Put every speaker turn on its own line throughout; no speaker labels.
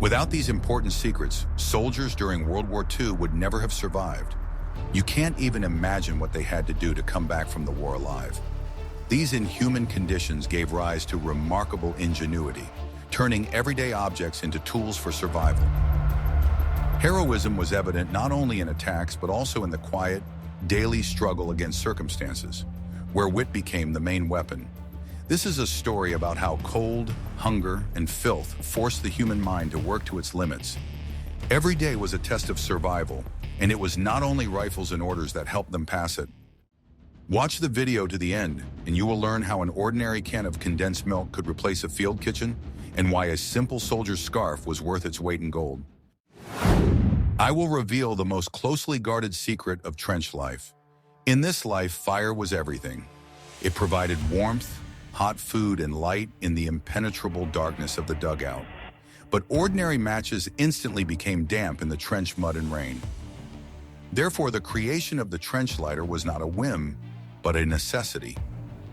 Without these important secrets, soldiers during World War II would never have survived. You can't even imagine what they had to do to come back from the war alive. These inhuman conditions gave rise to remarkable ingenuity, turning everyday objects into tools for survival. Heroism was evident not only in attacks but also in the quiet, daily struggle against circumstances, where wit became the main weapon. This is a story about how cold, hunger, and filth forced the human mind to work to its limits. Every day was a test of survival, and it was not only rifles and orders that helped them pass it. Watch the video to the end, and you will learn how an ordinary can of condensed milk could replace a field kitchen, and why a simple soldier's scarf was worth its weight in gold. I will reveal the most closely guarded secret of trench life. In this life, fire was everything. It provided warmth, hot food, and light in the impenetrable darkness of the dugout. But ordinary matches instantly became damp in the trench mud and rain. Therefore, the creation of the trench lighter was not a whim, but a necessity.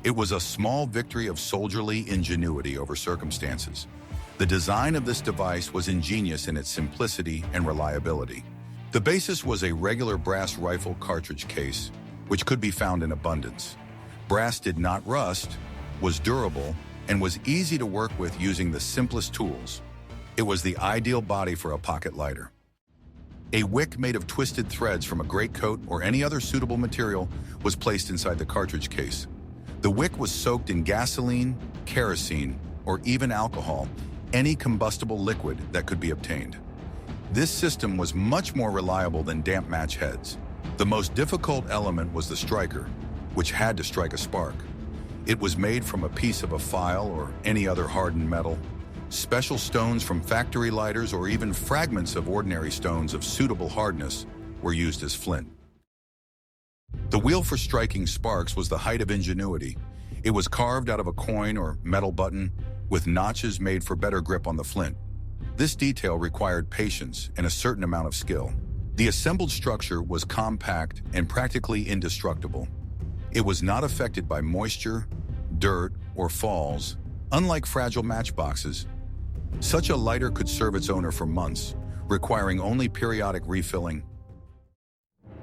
It was a small victory of soldierly ingenuity over circumstances. The design of this device was ingenious in its simplicity and reliability. The basis was a regular brass rifle cartridge case, which could be found in abundance. Brass did not rust, was durable, and was easy to work with using the simplest tools. It was the ideal body for a pocket lighter. A wick made of twisted threads from a greatcoat or any other suitable material was placed inside the cartridge case. The wick was soaked in gasoline, kerosene, or even alcohol, any combustible liquid that could be obtained. This system was much more reliable than damp match heads. The most difficult element was the striker, which had to strike a spark. It was made from a piece of a file or any other hardened metal. Special stones from factory lighters or even fragments of ordinary stones of suitable hardness were used as flint. The wheel for striking sparks was the height of ingenuity. It was carved out of a coin or metal button with notches made for better grip on the flint. This detail required patience and a certain amount of skill. The assembled structure was compact and practically indestructible. It was not affected by moisture, dirt, or falls, unlike fragile matchboxes. Such a lighter could serve its owner for months, requiring only periodic refilling.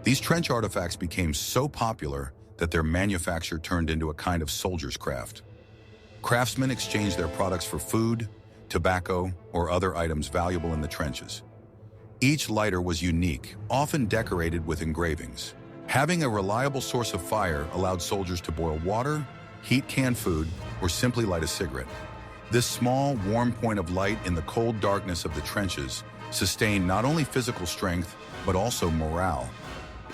These trench artifacts became so popular that their manufacture turned into a kind of soldier's craft. Craftsmen exchanged their products for food, tobacco, or other items valuable in the trenches. Each lighter was unique, often decorated with engravings. Having a reliable source of fire allowed soldiers to boil water, heat canned food, or simply light a cigarette. This small, warm point of light in the cold darkness of the trenches sustained not only physical strength, but also morale.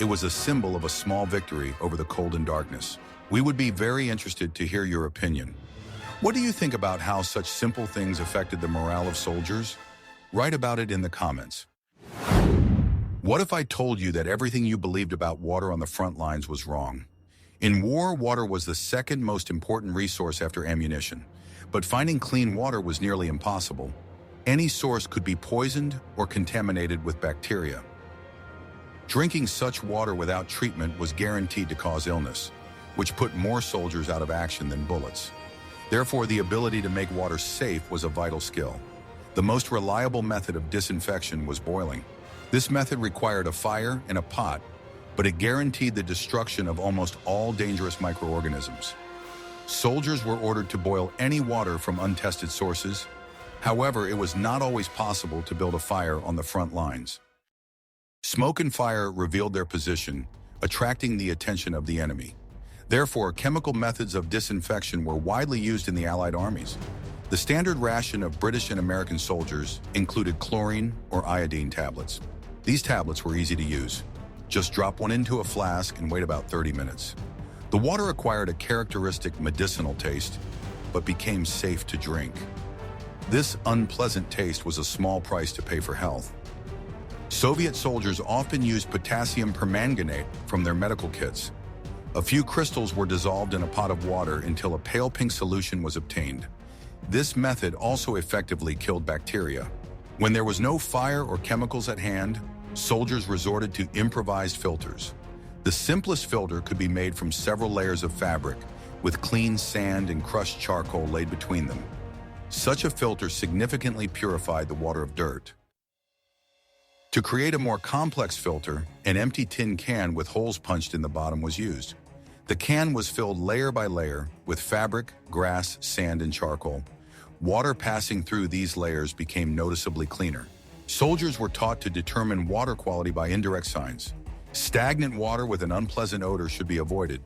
It was a symbol of a small victory over the cold and darkness. We would be very interested to hear your opinion. What do you think about how such simple things affected the morale of soldiers? Write about it in the comments. What if I told you that everything you believed about water on the front lines was wrong? In war, water was the second most important resource after ammunition. But finding clean water was nearly impossible. Any source could be poisoned or contaminated with bacteria. Drinking such water without treatment was guaranteed to cause illness, which put more soldiers out of action than bullets. Therefore, the ability to make water safe was a vital skill. The most reliable method of disinfection was boiling. This method required a fire and a pot, but it guaranteed the destruction of almost all dangerous microorganisms. Soldiers were ordered to boil any water from untested sources. However, it was not always possible to build a fire on the front lines. Smoke and fire revealed their position, attracting the attention of the enemy. Therefore, chemical methods of disinfection were widely used in the Allied armies. The standard ration of British and American soldiers included chlorine or iodine tablets. These tablets were easy to use. Just drop one into a flask and wait about 30 minutes. The water acquired a characteristic medicinal taste, but became safe to drink. This unpleasant taste was a small price to pay for health. Soviet soldiers often used potassium permanganate from their medical kits. A few crystals were dissolved in a pot of water until a pale pink solution was obtained. This method also effectively killed bacteria. When there was no fire or chemicals at hand, soldiers resorted to improvised filters. The simplest filter could be made from several layers of fabric, with clean sand and crushed charcoal laid between them. Such a filter significantly purified the water of dirt. To create a more complex filter, an empty tin can with holes punched in the bottom was used. The can was filled layer by layer with fabric, grass, sand, and charcoal. Water passing through these layers became noticeably cleaner. Soldiers were taught to determine water quality by indirect signs. Stagnant water with an unpleasant odor should be avoided.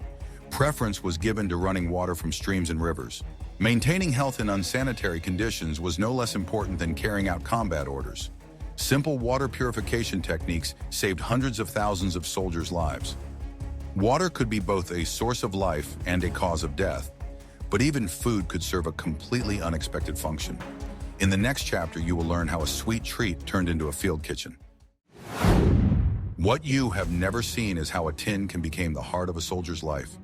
Preference was given to running water from streams and rivers. Maintaining health in unsanitary conditions was no less important than carrying out combat orders. Simple water purification techniques saved hundreds of thousands of soldiers' lives. Water could be both a source of life and a cause of death, but even food could serve a completely unexpected function. In the next chapter, you will learn how a sweet treat turned into a field kitchen. What you have never seen is how a tin can become the heart of a soldier's life.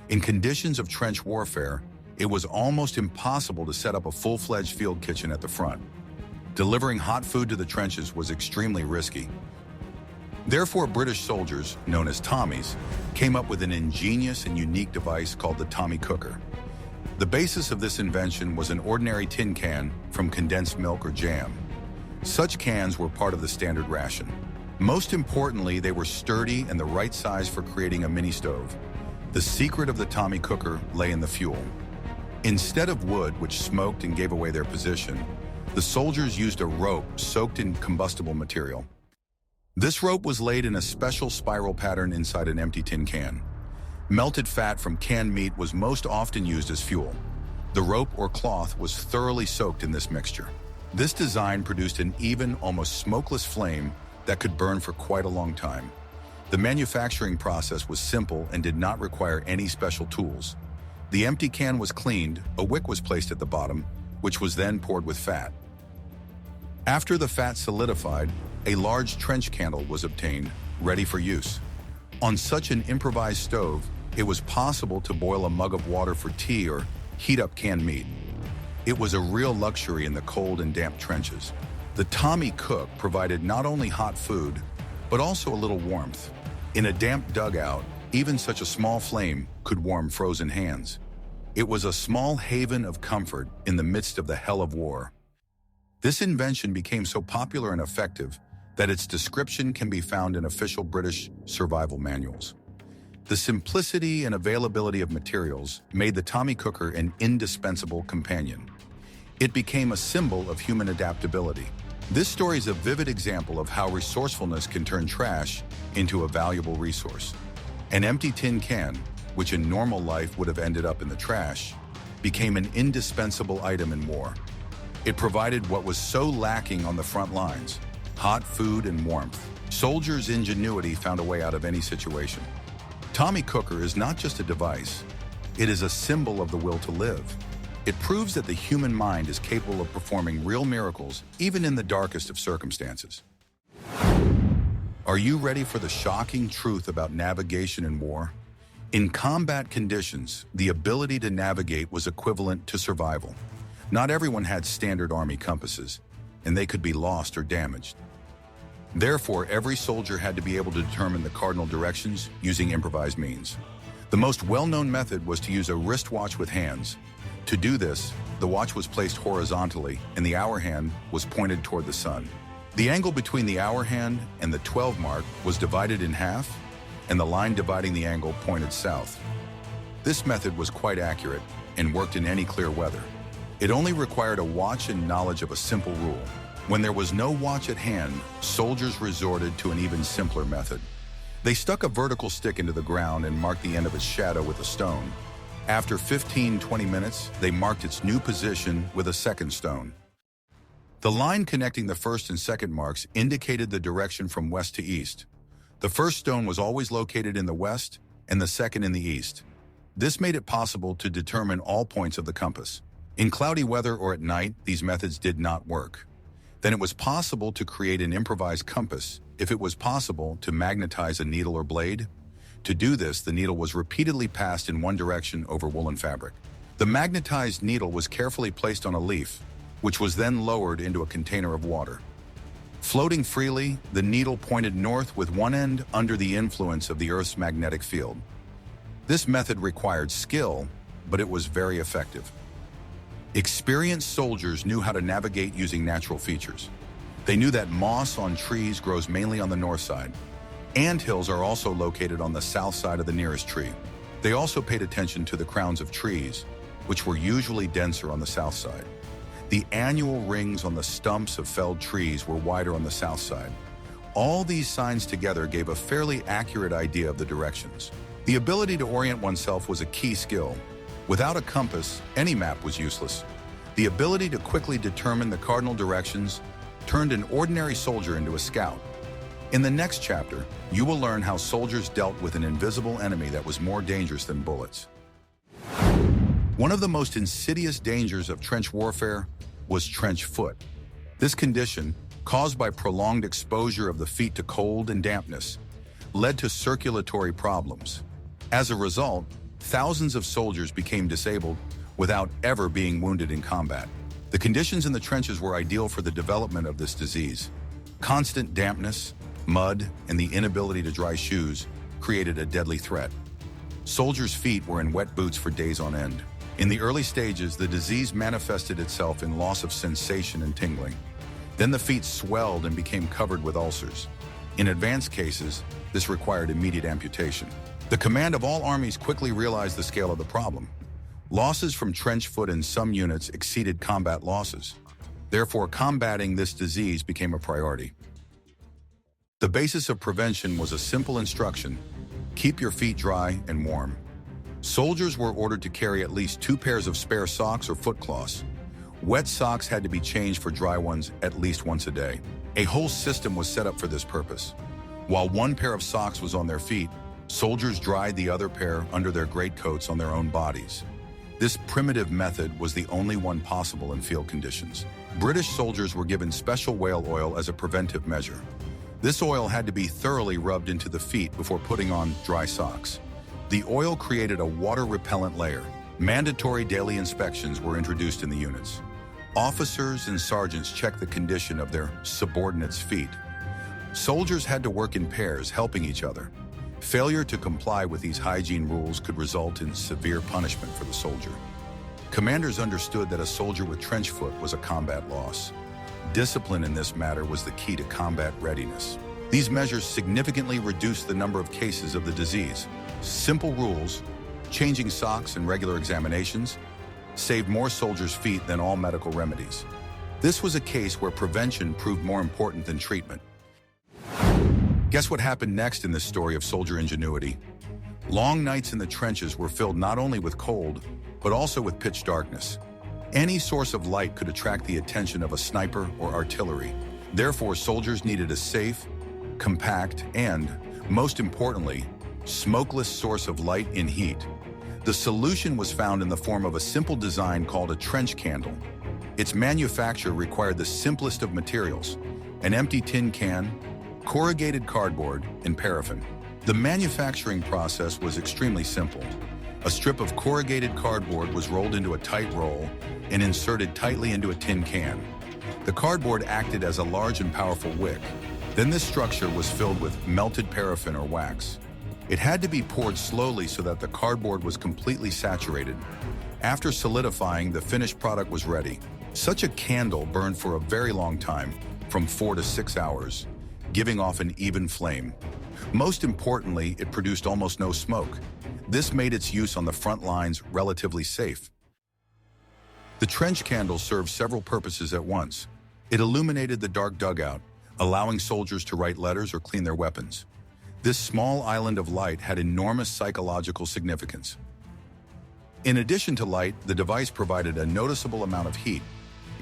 In conditions of trench warfare, it was almost impossible to set up a full-fledged field kitchen at the front. Delivering hot food to the trenches was extremely risky. Therefore, British soldiers, known as Tommies, came up with an ingenious and unique device called the Tommy cooker. The basis of this invention was an ordinary tin can from condensed milk or jam. Such cans were part of the standard ration. Most importantly, they were sturdy and the right size for creating a mini stove. The secret of the Tommy cooker lay in the fuel. Instead of wood, which smoked and gave away their position, the soldiers used a rope soaked in combustible material. This rope was laid in a special spiral pattern inside an empty tin can. Melted fat from canned meat was most often used as fuel. The rope or cloth was thoroughly soaked in this mixture. This design produced an even, almost smokeless flame that could burn for quite a long time. The manufacturing process was simple and did not require any special tools. The empty can was cleaned, a wick was placed at the bottom, which was then poured with fat. After the fat solidified, a large trench candle was obtained, ready for use. On such an improvised stove, it was possible to boil a mug of water for tea or heat up canned meat. It was a real luxury in the cold and damp trenches. The Tommy cook provided not only hot food, but also a little warmth. In a damp dugout, even such a small flame could warm frozen hands. It was a small haven of comfort in the midst of the hell of war. This invention became so popular and effective that its description can be found in official British survival manuals. The simplicity and availability of materials made the Tommy cooker an indispensable companion. It became a symbol of human adaptability. This story is a vivid example of how resourcefulness can turn trash into a valuable resource. An empty tin can, which in normal life would have ended up in the trash, became an indispensable item in war. It provided what was so lacking on the front lines: hot food and warmth. Soldiers' ingenuity found a way out of any situation. Tommy cooker is not just a device, it is a symbol of the will to live. It proves that the human mind is capable of performing real miracles, even in the darkest of circumstances. Are you ready for the shocking truth about navigation in war? In combat conditions, the ability to navigate was equivalent to survival. Not everyone had standard army compasses, and they could be lost or damaged. Therefore, every soldier had to be able to determine the cardinal directions using improvised means. The most well-known method was to use a wristwatch with hands. To do this, the watch was placed horizontally and the hour hand was pointed toward the sun. The angle between the hour hand and the 12 mark was divided in half, and the line dividing the angle pointed south. This method was quite accurate and worked in any clear weather. It only required a watch and knowledge of a simple rule. When there was no watch at hand, soldiers resorted to an even simpler method. They stuck a vertical stick into the ground and marked the end of its shadow with a stone. After 15-20 minutes, they marked its new position with a second stone. The line connecting the first and second marks indicated the direction from west to east. The first stone was always located in the west and the second in the east. This made it possible to determine all points of the compass. In cloudy weather or at night, these methods did not work. Then it was possible to create an improvised compass if it was possible to magnetize a needle or blade. To do this, the needle was repeatedly passed in one direction over woolen fabric. The magnetized needle was carefully placed on a leaf, which was then lowered into a container of water. Floating freely, the needle pointed north with one end under the influence of the Earth's magnetic field. This method required skill, but it was very effective. Experienced soldiers knew how to navigate using natural features. They knew that moss on trees grows mainly on the north side. Anthills are also located on the south side of the nearest tree. They also paid attention to the crowns of trees, which were usually denser on the south side. The annual rings on the stumps of felled trees were wider on the south side. All these signs together gave a fairly accurate idea of the directions. The ability to orient oneself was a key skill. Without a compass, any map was useless. The ability to quickly determine the cardinal directions turned an ordinary soldier into a scout. In the next chapter, you will learn how soldiers dealt with an invisible enemy that was more dangerous than bullets. One of the most insidious dangers of trench warfare was trench foot. This condition, caused by prolonged exposure of the feet to cold and dampness, led to circulatory problems. As a result, thousands of soldiers became disabled without ever being wounded in combat. The conditions in the trenches were ideal for the development of this disease. Constant dampness, mud, and the inability to dry shoes created a deadly threat. Soldiers' feet were in wet boots for days on end. In the early stages, the disease manifested itself in loss of sensation and tingling. Then the feet swelled and became covered with ulcers. In advanced cases, this required immediate amputation. The command of all armies quickly realized the scale of the problem. Losses from trench foot in some units exceeded combat losses. Therefore, combating this disease became a priority. The basis of prevention was a simple instruction: keep your feet dry and warm. Soldiers were ordered to carry at least 2 pairs of spare socks or foot cloths. Wet socks had to be changed for dry ones at least once a day. A whole system was set up for this purpose. While one pair of socks was on their feet, soldiers dried the other pair under their greatcoats on their own bodies. This primitive method was the only one possible in field conditions. British soldiers were given special whale oil as a preventive measure. This oil had to be thoroughly rubbed into the feet before putting on dry socks. The oil created a water-repellent layer. Mandatory daily inspections were introduced in the units. Officers and sergeants checked the condition of their subordinates' feet. Soldiers had to work in pairs, helping each other. Failure to comply with these hygiene rules could result in severe punishment for the soldier. Commanders understood that a soldier with trench foot was a combat loss. Discipline in this matter was the key to combat readiness. These measures significantly reduced the number of cases of the disease. Simple rules, changing socks and regular examinations, saved more soldiers' feet than all medical remedies. This was a case where prevention proved more important than treatment. Guess what happened next in this story of soldier ingenuity? Long nights in the trenches were filled not only with cold, but also with pitch darkness. Any source of light could attract the attention of a sniper or artillery. Therefore, soldiers needed a safe, compact, and, most importantly, smokeless source of light and heat. The solution was found in the form of a simple design called a trench candle. Its manufacture required the simplest of materials: an empty tin can, corrugated cardboard, and paraffin. The manufacturing process was extremely simple. A strip of corrugated cardboard was rolled into a tight roll and inserted tightly into a tin can. The cardboard acted as a large and powerful wick. Then this structure was filled with melted paraffin or wax. It had to be poured slowly so that the cardboard was completely saturated. After solidifying, the finished product was ready. Such a candle burned for a very long time, from 4 to 6 hours, giving off an even flame. Most importantly, it produced almost no smoke. This made its use on the front lines relatively safe. The trench candle served several purposes at once. It illuminated the dark dugout, allowing soldiers to write letters or clean their weapons. This small island of light had enormous psychological significance. In addition to light, the device provided a noticeable amount of heat.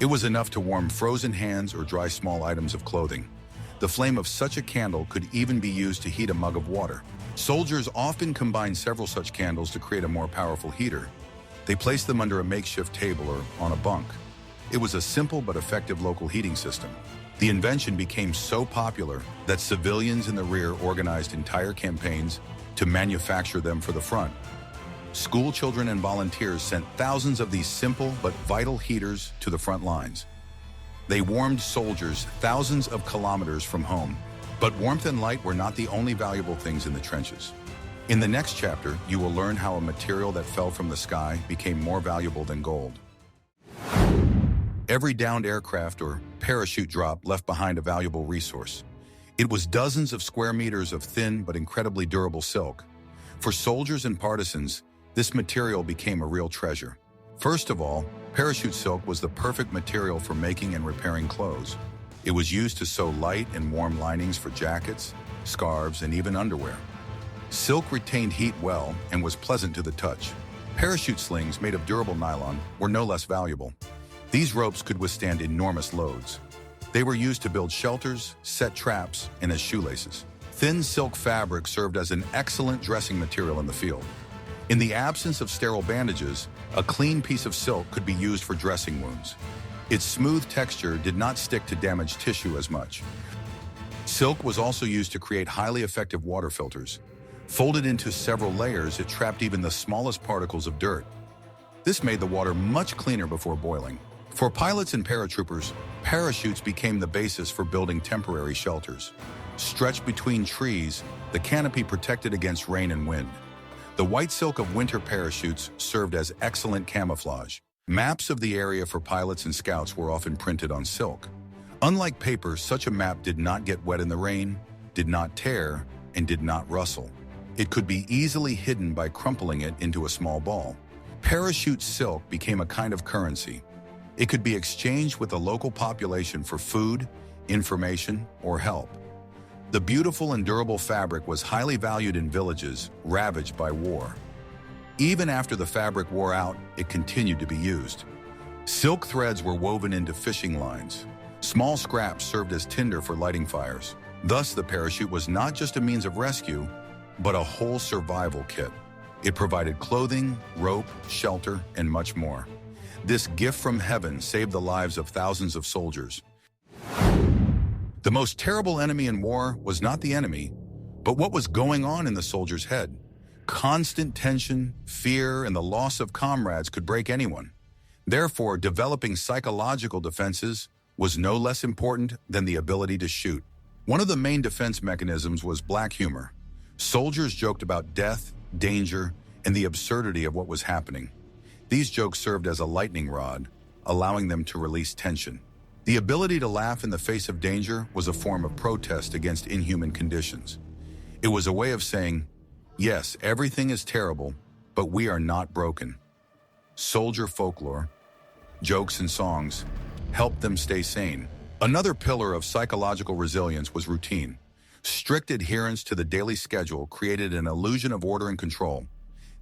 It was enough to warm frozen hands or dry small items of clothing. The flame of such a candle could even be used to heat a mug of water. Soldiers often combined several such candles to create a more powerful heater. They placed them under a makeshift table or on a bunk. It was a simple but effective local heating system. The invention became so popular that civilians in the rear organized entire campaigns to manufacture them for the front. School children and volunteers sent thousands of these simple but vital heaters to the front lines. They warmed soldiers thousands of kilometers from home. But warmth and light were not the only valuable things in the trenches. In the next chapter, you will learn how a material that fell from the sky became more valuable than gold. Every downed aircraft or parachute drop left behind a valuable resource. It was dozens of square meters of thin but incredibly durable silk. For soldiers and partisans, this material became a real treasure. First of all, parachute silk was the perfect material for making and repairing clothes. It was used to sew light and warm linings for jackets, scarves, and even underwear. Silk retained heat well and was pleasant to the touch. Parachute slings made of durable nylon were no less valuable. These ropes could withstand enormous loads. They were used to build shelters, set traps, and as shoelaces. Thin silk fabric served as an excellent dressing material in the field. In the absence of sterile bandages, a clean piece of silk could be used for dressing wounds. Its smooth texture did not stick to damaged tissue as much. Silk was also used to create highly effective water filters. Folded into several layers, it trapped even the smallest particles of dirt. This made the water much cleaner before boiling. For pilots and paratroopers, parachutes became the basis for building temporary shelters. Stretched between trees, the canopy protected against rain and wind. The white silk of winter parachutes served as excellent camouflage. Maps of the area for pilots and scouts were often printed on silk. Unlike paper, such a map did not get wet in the rain, did not tear, and did not rustle. It could be easily hidden by crumpling it into a small ball. Parachute silk became a kind of currency. It could be exchanged with the local population for food, information, or help. The beautiful and durable fabric was highly valued in villages ravaged by war. Even after the fabric wore out, it continued to be used. Silk threads were woven into fishing lines. Small scraps served as tinder for lighting fires. Thus, the parachute was not just a means of rescue, but a whole survival kit. It provided clothing, rope, shelter, and much more. This gift from heaven saved the lives of thousands of soldiers. The most terrible enemy in war was not the enemy, but what was going on in the soldier's head. Constant tension, fear, and the loss of comrades could break anyone. Therefore, developing psychological defenses was no less important than the ability to shoot. One of the main defense mechanisms was black humor. Soldiers joked about death, danger, and the absurdity of what was happening. These jokes served as a lightning rod, allowing them to release tension. The ability to laugh in the face of danger was a form of protest against inhuman conditions. It was a way of saying, yes, everything is terrible, but we are not broken. Soldier folklore, jokes and songs, helped them stay sane. Another pillar of psychological resilience was routine. Strict adherence to the daily schedule created an illusion of order and control.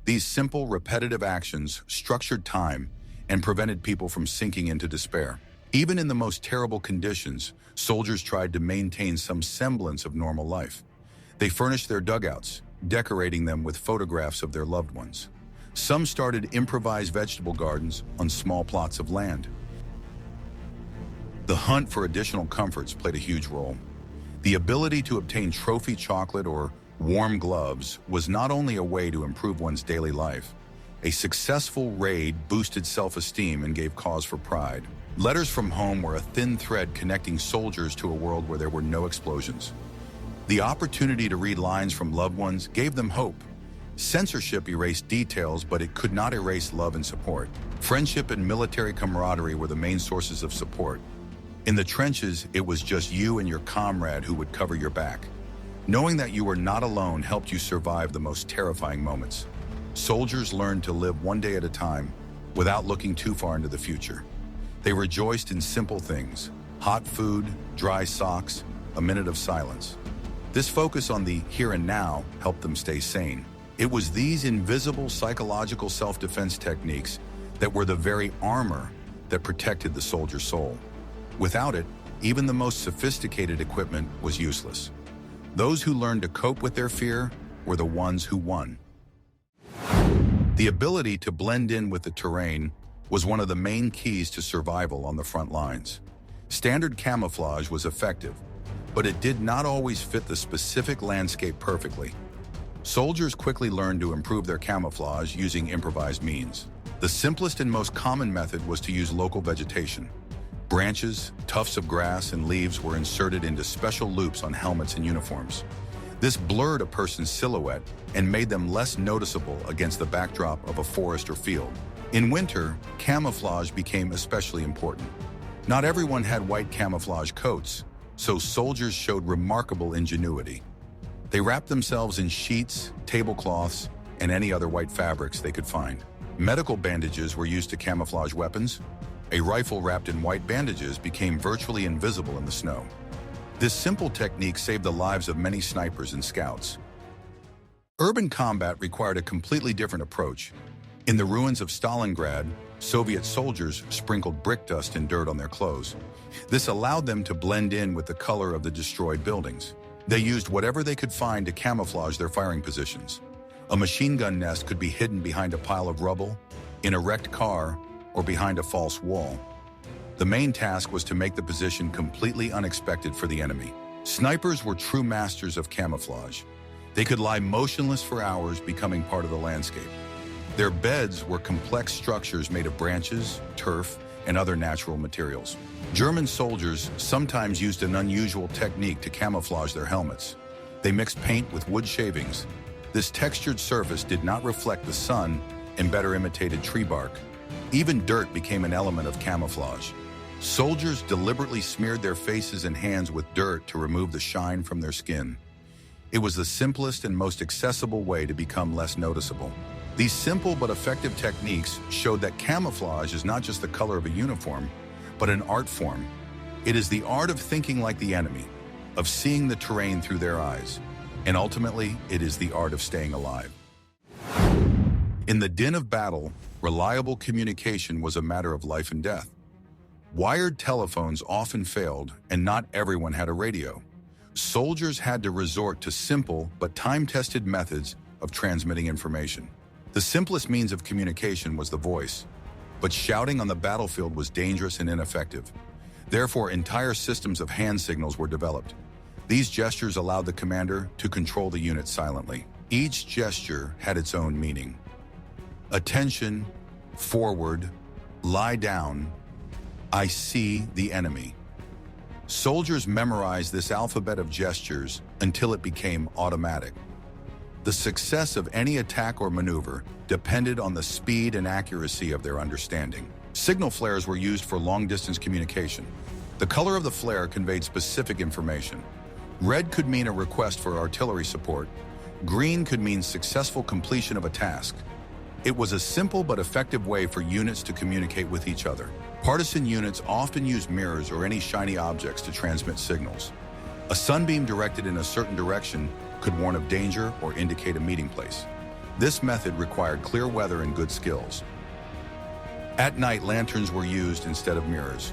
These simple, repetitive actions structured time and prevented people from sinking into despair. Even in the most terrible conditions, soldiers tried to maintain some semblance of normal life. They furnished their dugouts, decorating them with photographs of their loved ones. Some started improvised vegetable gardens on small plots of land. The hunt for additional comforts played a huge role. The ability to obtain trophy chocolate or warm gloves was not only a way to improve one's daily life. A successful raid boosted self-esteem and gave cause for pride. Letters from home were a thin thread connecting soldiers to a world where there were no explosions. The opportunity to read lines from loved ones gave them hope. Censorship erased details, but it could not erase love and support. Friendship and military camaraderie were the main sources of support. In the trenches, it was just you and your comrade who would cover your back. Knowing that you were not alone helped you survive the most terrifying moments. Soldiers learned to live one day at a time without looking too far into the future. They rejoiced in simple things: hot food, dry socks, a minute of silence. This focus on the here and now helped them stay sane. It was these invisible psychological self-defense techniques that were the very armor that protected the soldier's soul. Without it, even the most sophisticated equipment was useless. Those who learned to cope with their fear were the ones who won. The ability to blend in with the terrain was one of the main keys to survival on the front lines. Standard camouflage was effective, but it did not always fit the specific landscape perfectly. Soldiers quickly learned to improve their camouflage using improvised means. The simplest and most common method was to use local vegetation. Branches, tufts of grass, and leaves were inserted into special loops on helmets and uniforms. This blurred a person's silhouette and made them less noticeable against the backdrop of a forest or field. In winter, camouflage became especially important. Not everyone had white camouflage coats, so soldiers showed remarkable ingenuity. They wrapped themselves in sheets, tablecloths, and any other white fabrics they could find. Medical bandages were used to camouflage weapons. A rifle wrapped in white bandages became virtually invisible in the snow. This simple technique saved the lives of many snipers and scouts. Urban combat required a completely different approach. In the ruins of Stalingrad, Soviet soldiers sprinkled brick dust and dirt on their clothes. This allowed them to blend in with the color of the destroyed buildings. They used whatever they could find to camouflage their firing positions. A machine gun nest could be hidden behind a pile of rubble, in a wrecked car, or behind a false wall. The main task was to make the position completely unexpected for the enemy. Snipers were true masters of camouflage. They could lie motionless for hours, becoming part of the landscape. Their beds were complex structures made of branches, turf, and other natural materials. German soldiers sometimes used an unusual technique to camouflage their helmets. They mixed paint with wood shavings. This textured surface did not reflect the sun and better imitated tree bark. Even dirt became an element of camouflage. Soldiers deliberately smeared their faces and hands with dirt to remove the shine from their skin. It was the simplest and most accessible way to become less noticeable. These simple but effective techniques showed that camouflage is not just the color of a uniform, but an art form. It is the art of thinking like the enemy, of seeing the terrain through their eyes, and ultimately, it is the art of staying alive. In the din of battle, reliable communication was a matter of life and death. Wired telephones often failed, and not everyone had a radio. Soldiers had to resort to simple but time-tested methods of transmitting information. The simplest means of communication was the voice, but shouting on the battlefield was dangerous and ineffective. Therefore, entire systems of hand signals were developed. These gestures allowed the commander to control the unit silently. Each gesture had its own meaning. Attention, forward, lie down, I see the enemy. Soldiers memorized this alphabet of gestures until it became automatic. The success of any attack or maneuver depended on the speed and accuracy of their understanding. Signal flares were used for long-distance communication. The color of the flare conveyed specific information. Red could mean a request for artillery support. Green could mean successful completion of a task. It was a simple but effective way for units to communicate with each other. Partisan units often used mirrors or any shiny objects to transmit signals. A sunbeam directed in a certain direction could warn of danger or indicate a meeting place. This method required clear weather and good skills. At night, lanterns were used instead of mirrors.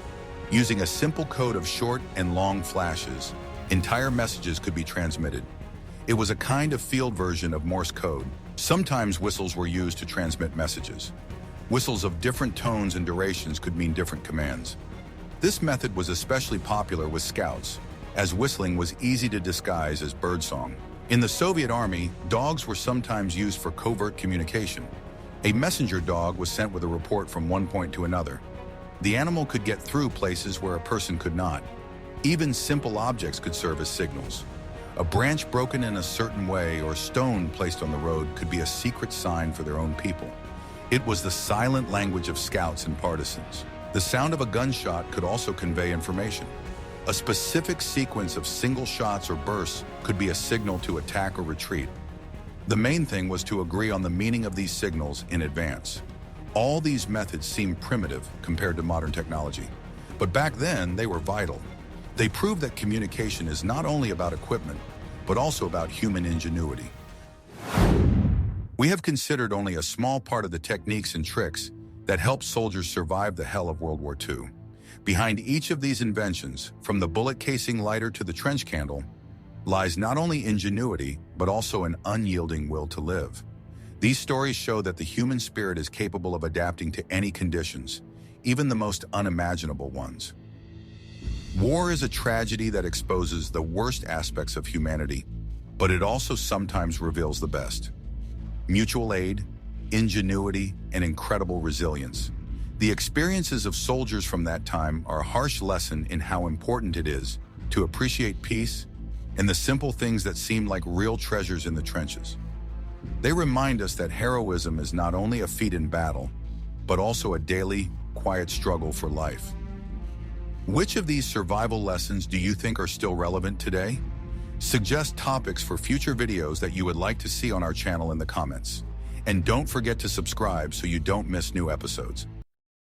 Using a simple code of short and long flashes, entire messages could be transmitted. It was a kind of field version of Morse code. Sometimes whistles were used to transmit messages. Whistles of different tones and durations could mean different commands. This method was especially popular with scouts, as whistling was easy to disguise as birdsong. In the Soviet Army, dogs were sometimes used for covert communication. A messenger dog was sent with a report from one point to another. The animal could get through places where a person could not. Even simple objects could serve as signals. A branch broken in a certain way or stone placed on the road could be a secret sign for their own people. It was the silent language of scouts and partisans. The sound of a gunshot could also convey information. A specific sequence of single shots or bursts could be a signal to attack or retreat. The main thing was to agree on the meaning of these signals in advance. All these methods seem primitive compared to modern technology, but back then they were vital. They proved that communication is not only about equipment, but also about human ingenuity. We have considered only a small part of the techniques and tricks that helped soldiers survive the hell of World War II. Behind each of these inventions, from the bullet casing lighter to the trench candle, lies not only ingenuity, but also an unyielding will to live. These stories show that the human spirit is capable of adapting to any conditions, even the most unimaginable ones. War is a tragedy that exposes the worst aspects of humanity, but it also sometimes reveals the best. Mutual aid, ingenuity, and incredible resilience. The experiences of soldiers from that time are a harsh lesson in how important it is to appreciate peace and the simple things that seem like real treasures in the trenches. They remind us that heroism is not only a feat in battle, but also a daily, quiet struggle for life. Which of these survival lessons do you think are still relevant today? Suggest topics for future videos that you would like to see on our channel in the comments. And don't forget to subscribe so you don't miss new episodes.